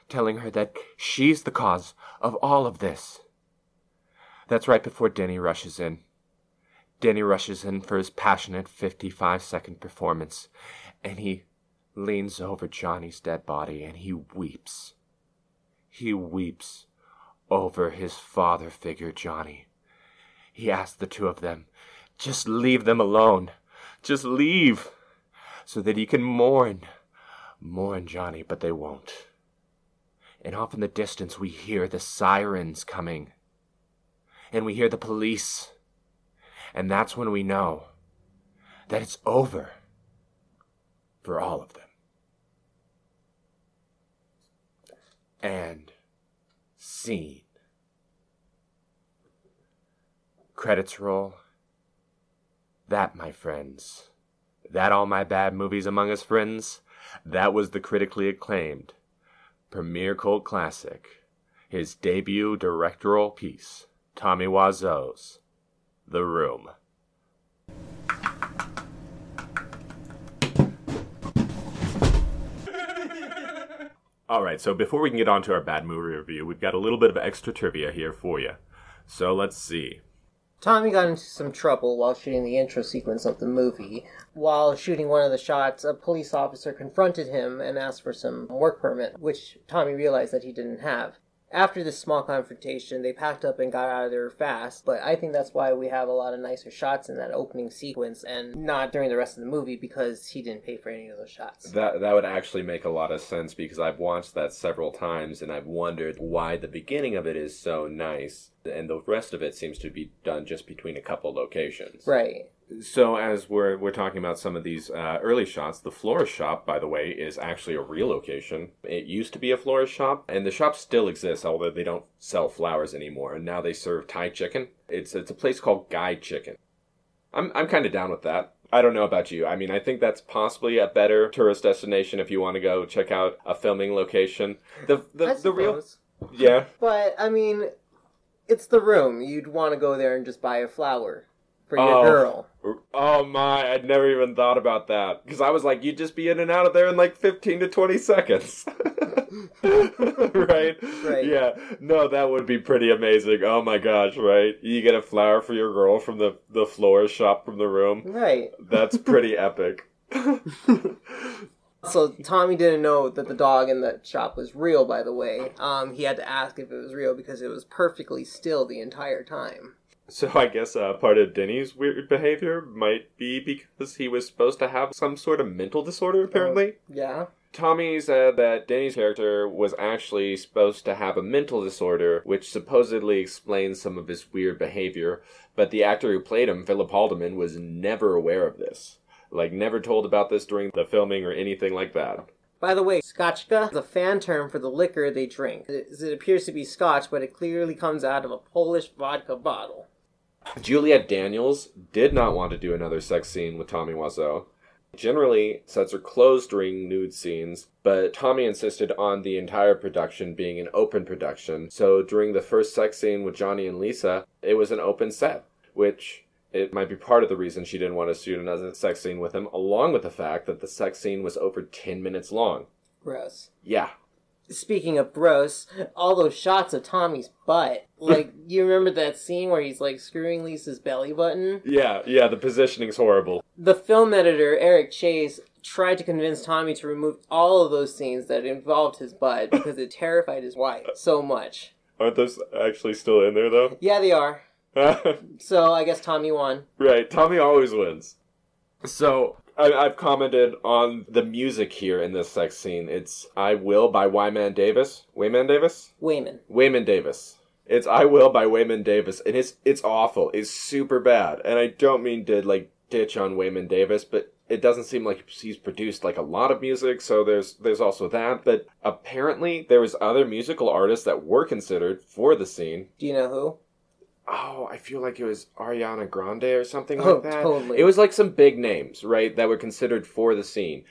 telling her that she's the cause of all of this. That's right before Denny rushes in. Denny rushes in for his passionate 55-second performance, and he leans over Johnny's dead body and he weeps. He weeps over his father figure, Johnny. He asks the two of them, just leave them alone. Just leave, so that he can mourn Johnny, but they won't. And off in the distance we hear the sirens coming. And we hear the police. And that's when we know that it's over for all of them. And scene. Credits roll. That, my friends, that All My Bad Movies Among Us Friends, that was the critically acclaimed premier cult classic, his debut directorial piece, Tommy Wiseau's The Room. Alright, so before we can get on to our bad movie review, we've got a little bit of extra trivia here for you. So let's see. Tommy got into some trouble while shooting the intro sequence of the movie. While shooting one of the shots, a police officer confronted him and asked for some work permit, which Tommy realized that he didn't have. After this small confrontation, they packed up and got out of there fast, but I think that's why we have a lot of nicer shots in that opening sequence and not during the rest of the movie, because he didn't pay for any of those shots. That would actually make a lot of sense, because I've watched that several times and I've wondered why the beginning of it is so nice and the rest of it seems to be done just between a couple locations. Right. So as we're talking about some of these early shots, the florist shop, by the way, is actually a real location. It used to be a florist shop, and the shop still exists, although they don't sell flowers anymore, and now they serve Thai chicken. It's a place called Gai Chicken. I'm kind of down with that. I don't know about you. I mean, I think that's possibly a better tourist destination if you want to go check out a filming location. The real... Yeah. But, I mean, it's The Room. You'd want to go there and just buy a flower for your girl. Oh my, I'd never even thought about that. Because I was like, you'd just be in and out of there in like 15 to 20 seconds. Right? Right. Yeah. No, that would be pretty amazing. Oh my gosh, right? You get a flower for your girl from the florist shop from The Room. Right. That's pretty epic. So Tommy didn't know that the dog in the shop was real, by the way. He had to ask if it was real because it was perfectly still the entire time. So I guess part of Denny's weird behavior might be because he was supposed to have some sort of mental disorder, apparently. Yeah. Tommy said that Denny's character was actually supposed to have a mental disorder, which supposedly explains some of his weird behavior, but the actor who played him, Philip Haldeman, was never aware of this. Like, never told about this during the filming or anything like that. By the way, scotchka is a fan term for the liquor they drink. It appears to be scotch, but it clearly comes out of a Polish vodka bottle. Juliette Daniels did not want to do another sex scene with Tommy Wiseau. Generally, sets are closed during nude scenes, but Tommy insisted on the entire production being an open production, so during the first sex scene with Johnny and Lisa, it was an open set, which it might be part of the reason she didn't want to shoot another sex scene with him, along with the fact that the sex scene was over 10 minutes long. Gross. Yeah. Speaking of gross, all those shots of Tommy's butt. Like, you remember that scene where he's, like, screwing Lisa's belly button? Yeah, the positioning's horrible. The film editor, Eric Chase, tried to convince Tommy to remove all of those scenes that involved his butt because it terrified his wife so much. Aren't those actually still in there, though? Yeah, they are. So, I guess Tommy won. Right, Tommy always wins. So, I've commented on the music here in this sex scene. It's I Will by Wyman Davis. Wayman Davis? Wayman Davis. It's I Will by Wayman Davis, and it's awful. It's super bad. And I don't mean to, like, ditch on Wayman Davis, but it doesn't seem like he's produced, like, a lot of music, so there's also that. But apparently, there was other musical artists that were considered for the scene. Do you know who? Oh, I feel like it was Ariana Grande or something like that. Totally. It was like some big names, right, that were considered for the scene.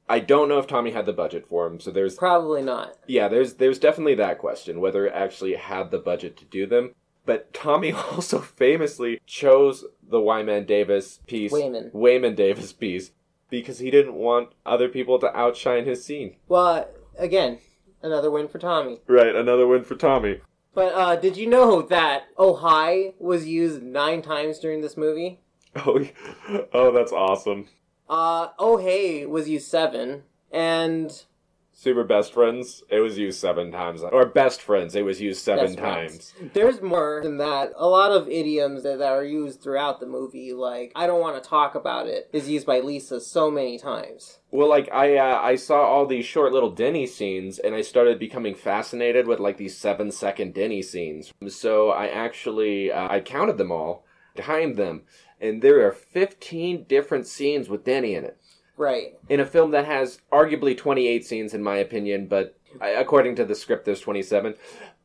I don't know if Tommy had the budget for them, so there's... Probably not. Yeah, there's definitely that question, whether it actually had the budget to do them. But Tommy also famously chose the Wyman Davis piece... Wayman Davis piece, because he didn't want other people to outshine his scene. Well, again, Another win for Tommy. Right, another win for Tommy. But did you know that "Oh Hi" was used 9 times during this movie? Oh, that's awesome. "Oh Hey" was used 7, and Super Best Friends, it was used 7 times. Or Best Friends, it was used 7 times. There's more than that. A lot of idioms that are used throughout the movie, like, "I don't want to talk about it," is used by Lisa so many times. Well, like, I saw all these short little Denny scenes, and I started becoming fascinated with, like, these 7-second Denny scenes. So I actually, I counted them all, timed them, and there are 15 different scenes with Denny in it. Right. In a film that has arguably 28 scenes, in my opinion, but according to the script, there's 27.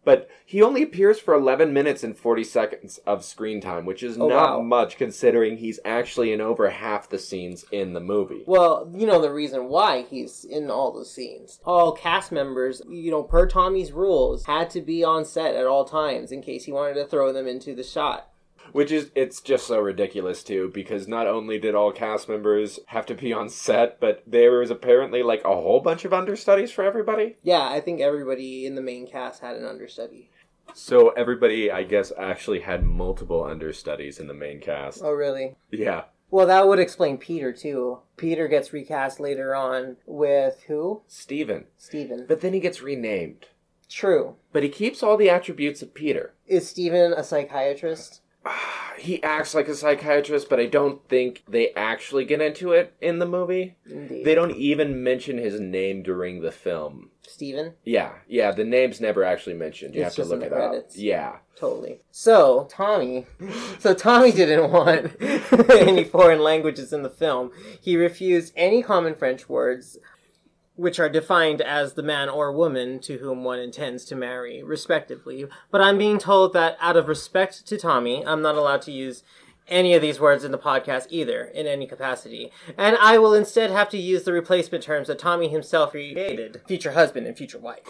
But he only appears for 11 minutes and 40 seconds of screen time, which is not much considering he's actually in over half the scenes in the movie. Well, you know the reason why he's in all the scenes. All cast members, per Tommy's rules, had to be on set at all times in case he wanted to throw them into the shot. It's just so ridiculous, too, because not only did all cast members have to be on set, but there was apparently, like, a whole bunch of understudies for everybody? Yeah, I think everybody in the main cast had an understudy. So everybody, I guess, actually had multiple understudies in the main cast. Oh, really? Yeah. Well, that would explain Peter, too. Peter gets recast later on with who? Steven. But then he gets renamed. True. But he keeps all the attributes of Peter. Is Steven a psychiatrist? He acts like a psychiatrist, but I don't think they actually get into it in the movie. Indeed. They don't even mention his name during the film. Steven? Yeah, the name's never actually mentioned. You have to look it up. Yeah. Totally. So Tommy didn't want any foreign languages in the film. He refused any common French words, which are defined as the man or woman to whom one intends to marry, respectively. But I'm being told that out of respect to Tommy, I'm not allowed to use any of these words in the podcast either, in any capacity. And I will instead have to use the replacement terms that Tommy himself created, future husband and future wife.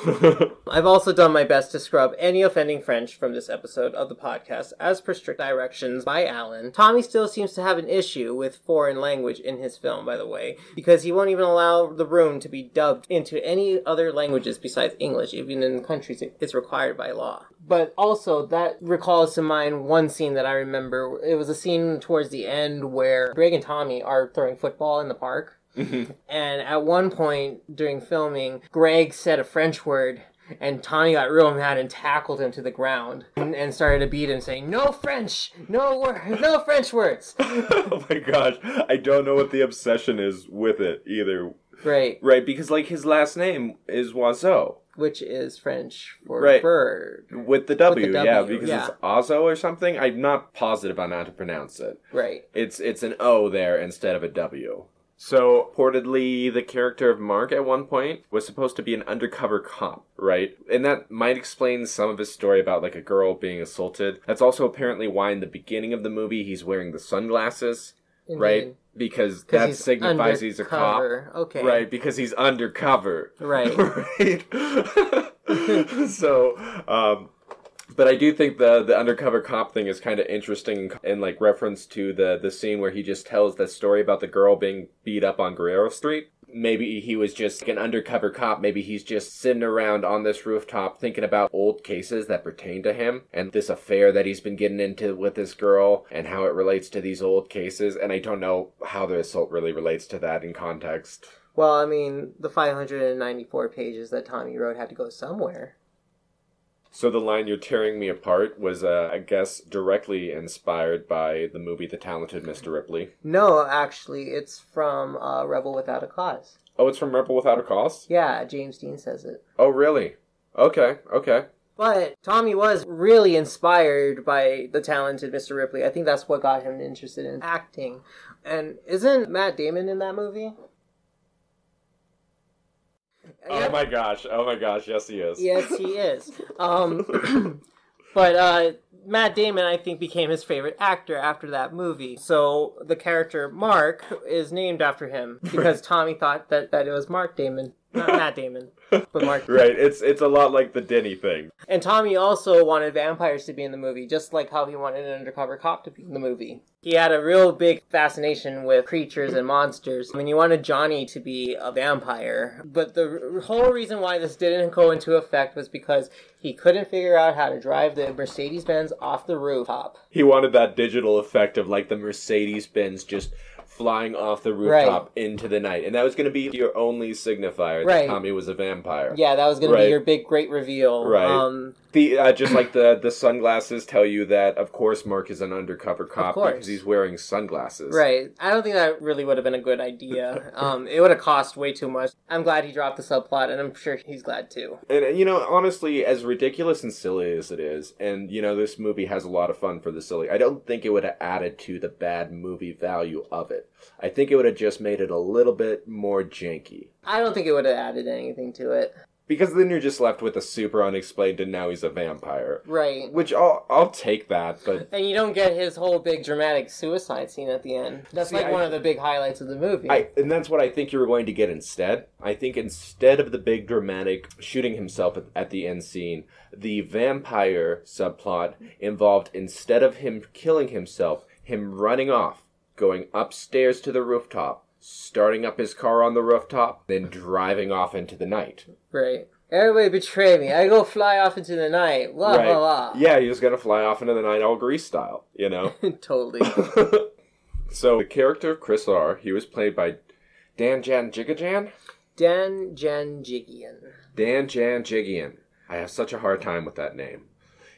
I've also done my best to scrub any offending French from this episode of the podcast, as per strict directions by Alan. Tommy still seems to have an issue with foreign language in his film, by the way, because he won't even allow the room to be dubbed into any other languages besides English, even in countries it's required by law. But also, that recalls to mind one scene that I remember. It was a scene towards the end where Greg and Tommy are throwing football in the park. Mm-hmm. And at one point during filming, Greg said a French word, and Tommy got real mad and tackled him to the ground and started to beat him, saying, "No French! No French words!" Oh my gosh. I don't know what the obsession is with it either. Right. Right, because, like, his last name is Wiseau. Which is French for bird. With the W, yeah, because it's Ozo or something. I'm not positive on how to pronounce it. Right. It's an O there instead of a W. So, reportedly, the character of Mark at one point was supposed to be an undercover cop, right? And that might explain some of his story about, like, a girl being assaulted. That's also apparently why in the beginning of the movie he's wearing the sunglasses. Indeed. Right? Because that signifies he's a cop. Okay. Right, because he's undercover. Right. Right? So, but I do think the undercover cop thing is kind of interesting in, like, reference to the scene where he just tells that story about the girl being beat up on Guerrero Street. Maybe he was just an undercover cop. Maybe he's just sitting around on this rooftop thinking about old cases that pertain to him and this affair that he's been getting into with this girl and how it relates to these old cases. And I don't know how the assault really relates to that in context. Well, I mean, the 594 pages that Tommy wrote had to go somewhere. So the line "You're tearing me apart" was, I guess, directly inspired by the movie The Talented Mr. Ripley. No, actually, it's from Rebel Without a Cause. Oh, it's from Rebel Without a Cause? Yeah, James Dean says it. Oh, really? Okay. But Tommy was really inspired by The Talented Mr. Ripley. I think that's what got him interested in acting. And isn't Matt Damon in that movie? Oh my gosh, yes he is. Yes, he is. But Matt Damon, I think, became his favorite actor after that movie. So the character Mark is named after him because Tommy thought that it was Mark Damon. Not Matt Damon, but Mark. Right, it's a lot like the Denny thing. And Tommy also wanted vampires to be in the movie, just like how he wanted an undercover cop to be in the movie. He had a real big fascination with creatures and monsters. I mean, he wanted Johnny to be a vampire. But the whole reason why this didn't go into effect was because he couldn't figure out how to drive the Mercedes-Benz off the rooftop. He wanted that digital effect of like the Mercedes-Benz just flying off the rooftop into the night. And that was going to be your only signifier that Tommy was a vampire. Yeah, that was going to be your big, great reveal. Right. Just like the sunglasses tell you that, of course, Mark is an undercover cop because he's wearing sunglasses. Right. I don't think that really would have been a good idea. It would have cost way too much. I'm glad he dropped the subplot, and I'm sure he's glad too. And, honestly, as ridiculous and silly as it is, and, this movie has a lot of fun for the silly, I don't think it would have added to the bad movie value of it. I think it would have just made it a little bit more janky. I don't think it would have added anything to it. Because then you're just left with a super unexplained and now he's a vampire. Right. Which I'll take that, but... And you don't get his whole big dramatic suicide scene at the end. That's one of the big highlights of the movie. And that's what I think you were going to get instead. I think instead of the big dramatic shooting himself at the end scene, the vampire subplot involved, instead of him killing himself, him running off, going upstairs to the rooftop, starting up his car on the rooftop, then driving off into the night. Right. Everybody betray me. I go fly off into the night. Blah, blah, blah. Yeah, he was going to fly off into the night all Grease style, Totally. So, the character of Chris R., he was played by Dan Janjigian? Dan Janjigian. Dan Janjigian. I have such a hard time with that name.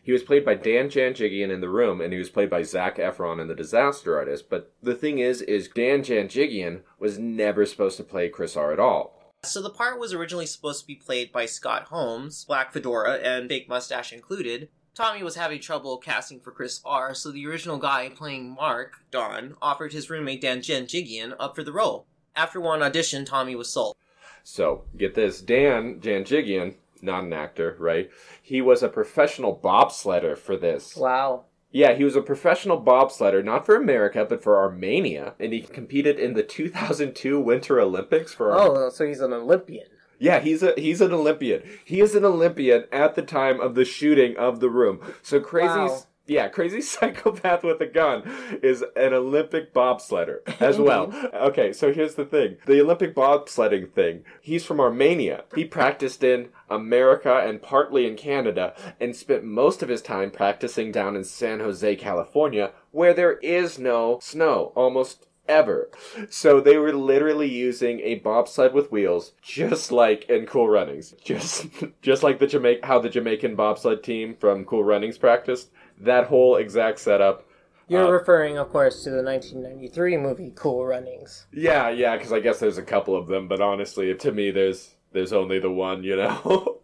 He was played by Dan Janjigian in The Room, and he was played by Zac Efron in The Disaster Artist. But the thing is Dan Janjigian was never supposed to play Chris R. at all. So the part was originally supposed to be played by Scott Holmes, black fedora and fake mustache included. Tommy was having trouble casting for Chris R., so the original guy playing Mark, Don, offered his roommate Dan Janjigian up for the role. After one audition, Tommy was sold. So, get this, Dan Janjigian, not an actor, right? He was a professional bobsledder for this. Wow. Yeah, he was a professional bobsledder, not for America, but for Armenia. And he competed in the 2002 Winter Olympics for Armenia. Oh, so he's an Olympian. Yeah, he's an Olympian. He is an Olympian at the time of the shooting of The Room. So crazy psychopath with a gun is an Olympic bobsledder as well. Okay, so here's the thing. The Olympic bobsledding thing, he's from Armenia. He practiced in America and partly in Canada and spent most of his time practicing down in San Jose, California, where there is no snow, almost ever. So they were literally using a bobsled with wheels, just like in Cool Runnings. Just like how the Jamaican bobsled team from Cool Runnings practiced. That whole exact setup. You're referring, of course, to the 1993 movie Cool Runnings. Yeah, because I guess there's a couple of them, but honestly, to me, there's only the one,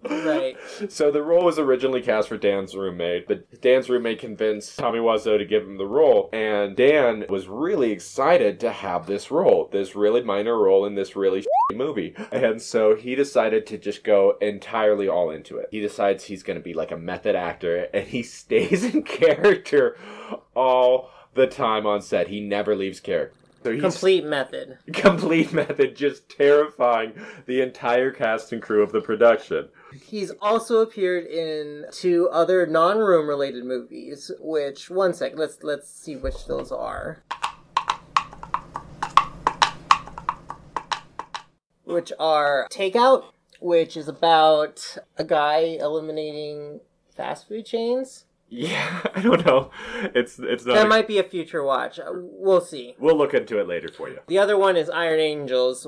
Right. So the role was originally cast for Dan's roommate, but Dan's roommate convinced Tommy Wiseau to give him the role, and Dan was really excited to have this role, this really minor role in this really movie. And so he decided to just go entirely all into it. He decides he's going to be like a method actor, and he stays in character all the time on set. He never leaves character. So Complete method, just terrifying the entire cast and crew of the production. He's also appeared in 2 other non-room related movies, which, one sec, let's see which those are. Which are Takeout, which is about a guy eliminating fast food chains. Yeah, I don't know. It's not. That might be a future watch. We'll see. We'll look into it later for you. The other one is Iron Angels.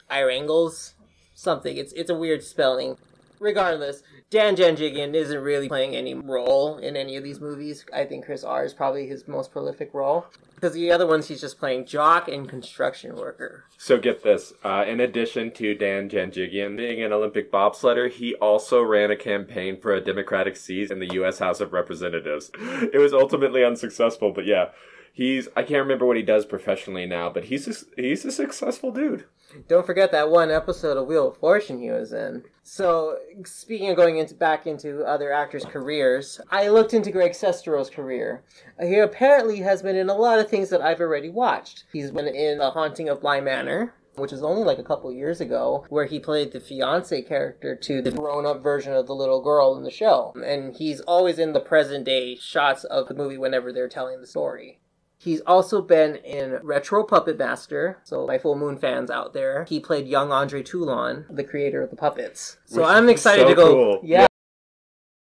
Iron Angels? Something. It's a weird spelling. Regardless, Dan Janjigian isn't really playing any role in any of these movies. I think Chris R. is probably his most prolific role. Because the other ones, he's just playing jock and construction worker. So get this. In addition to Dan Janjigian being an Olympic bobsledder, he also ran a campaign for a Democratic seat in the U.S. House of Representatives. It was ultimately unsuccessful, but yeah. I can't remember what he does professionally now, but he's a successful dude. Don't forget that one episode of Wheel of Fortune he was in. So, speaking of going back into other actors' careers, I looked into Greg Sestero's career. He apparently has been in a lot of things that I've already watched. He's been in The Haunting of Bly Manor, which is only like a couple years ago, where he played the fiance character to the grown-up version of the little girl in the show. And he's always in the present-day shots of the movie whenever they're telling the story. He's also been in Retro Puppet Master, so my Full Moon fans out there. He played young Andre Toulon, the creator of the puppets. So I'm excited to go. Cool. Yeah.